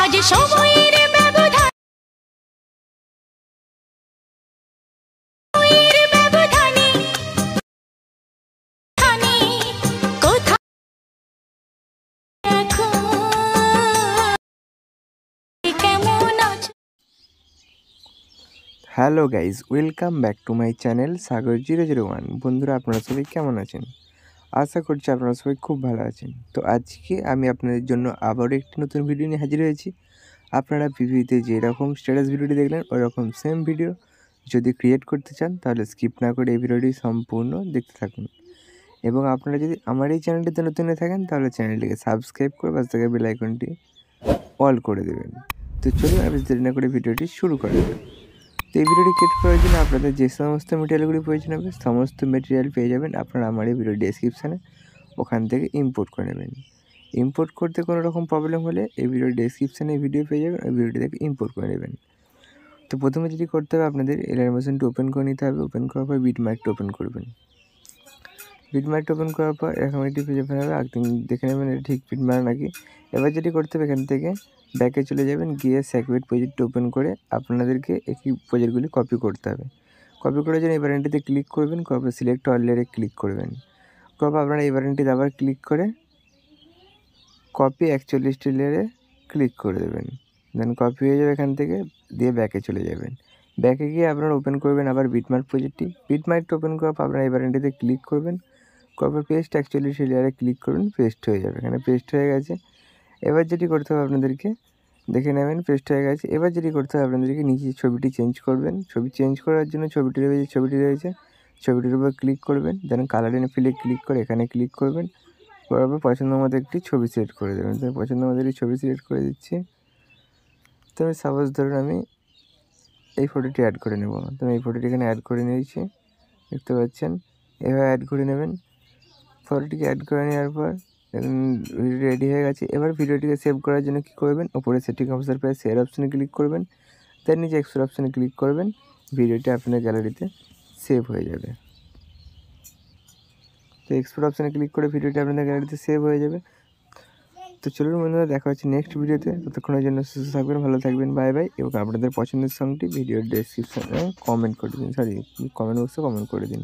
আজ সময়ের ব্যবধানে কোথায় এখন কেমন আছো? Hello guys, welcome back to my channel Sagar 001। বন্ধুরা, আপনারা সবাই কেমন আছেন? আশা করছি আপনারা সবাই খুব ভালো আছেন। তো আজকে আমি আপনাদের জন্য আবারও একটি নতুন ভিডিও নিয়ে হাজির হয়েছি। আপনারা ভিডিওতে যেরকম স্ট্যাটাস ভিডিওটি দেখলেন ওরকম সেম ভিডিও যদি ক্রিয়েট করতে চান তাহলে স্কিপ না করে এই ভিডিওটি সম্পূর্ণ দেখতে থাকুন। এবং আপনারা যদি আমার এই চ্যানেলটিতে নতুন হয়ে থাকেন তাহলে চ্যানেলটিকে সাবস্ক্রাইব করে পাশে থাকা বেল আইকনটি অল করে দেবেন। তো চলুন আর দেরি না করে ভিডিওটি শুরু করা যাক। তো এই ভিডিওটি ক্রিয়েট করার জন্য আপনাদের যে সমস্ত মেটেরিয়ালগুলি প্রয়োজন হবে সমস্ত মেটেরিয়াল পেয়ে যাবেন আপনারা আমার এই ভিডিও ডেসক্রিপশানে, ওখান থেকে ইম্পোর্ট করে নেবেন। ইম্পোর্ট করতে কোনো রকম প্রবলেম হলে এই ভিডিও ডেসক্রিপশানে ভিডিও পেয়ে যাবেন, ওই ভিডিওটি থেকে ইম্পোর্ট করে নেবেন। তো প্রথমে যেটি করতে হবে আপনাদের অ্যানিমেশনটি ওপেন করে নিতে হবে। ওপেন করার পর বিটমার্কটি ওপেন করবেন। বিটমার্কটি ওপেন করার পর এরকম একটি পেজ ওপেন হবে। আপনি দেখে নেবেন এটা ঠিক বিটমার্ক নাকি। এবার যেটি করতে হবে এখান থেকে ব্যাকে চলে যাবেন, গিয়ে স্যাকুরেট প্রজেক্টটি ওপেন করে আপনাদেরকে একই প্রজেক্টগুলি কপি করতে হবে। কপি করার জন্য এই বাটনটিতে ক্লিক করবেন, করার সিলেক্ট অল লেয়ারে ক্লিক করবেন। করার আপনারা এই বাটনটিতে আবার ক্লিক করে কপি 41টি লেয়ারে ক্লিক করে দেবেন। দেন কপি হয়ে যাবে এখান থেকে, দিয়ে ব্যাকে চলে যাবেন। ব্যাকে গিয়ে আপনারা ওপেন করবেন আবার বিটমার্ক প্রজেক্টটি। বিটমার্কটি ওপেন করার পর আপনারা এই বাটনটিতে ক্লিক করবেন, করার পেস্ট 41টি লেয়ারে ক্লিক করবেন, পেস্ট হয়ে যাবে। এখানে পেস্ট হয়ে গেছে। এবার যেটি করতে হবে আপনাদেরকে দেখে নেবেন পেস্ট হয়ে গেছে। এবার যেটি করতে হবে আপনাদেরকে নিচে ছবিটি চেঞ্জ করবেন। ছবি চেঞ্জ করার জন্য ছবিটির ছবিটির উপর ক্লিক করবেন, দেন কালার এন্ড ফিলে ক্লিক করে এখানে ক্লিক করবেন। করার পর পছন্দ মতো একটি ছবি সিলেক্ট করে দেবেন। তো পছন্দ মতো একটি ছবি সিলেক্ট করে দিচ্ছি। তো আমি সাপোজ ধরুন আমি এই ফটোটি অ্যাড করে নেব। তো আমি এই ফটোটি এখানে অ্যাড করে নিয়েছি, দেখতে পাচ্ছেন। এভাবে অ্যাড করে নেবেন। ফটোটিকে অ্যাড করে নেওয়ার পর ভিডিও রেডি হয়ে গেছে। এবার ভিডিওটিকে সেভ করার জন্য কী করবেন, ওপরে সেটিং অপশান পেয়ে শেয়ার অপশানে ক্লিক করবেন, তার নিচে এক্সপোর্ট অপশানে ক্লিক করবেন। ভিডিওটি আপনার গ্যালারিতে সেভ হয়ে যাবে। তো এক্সপোর্ট অপশানে ক্লিক করে ভিডিওটি আপনাদের গ্যালারিতে সেভ হয়ে যাবে। তো চলুন বন্ধুরা, দেখা হচ্ছে নেক্সট ভিডিওতে। ততক্ষণের জন্য সুস্থ থাকবেন, ভালো থাকবেন, বাই বাই। এবং আপনাদের পছন্দের সংটি ভিডিওর ডেসক্রিপশানে কমেন্ট করে দিন, কমেন্ট বক্সে কমেন্ট করে দিন।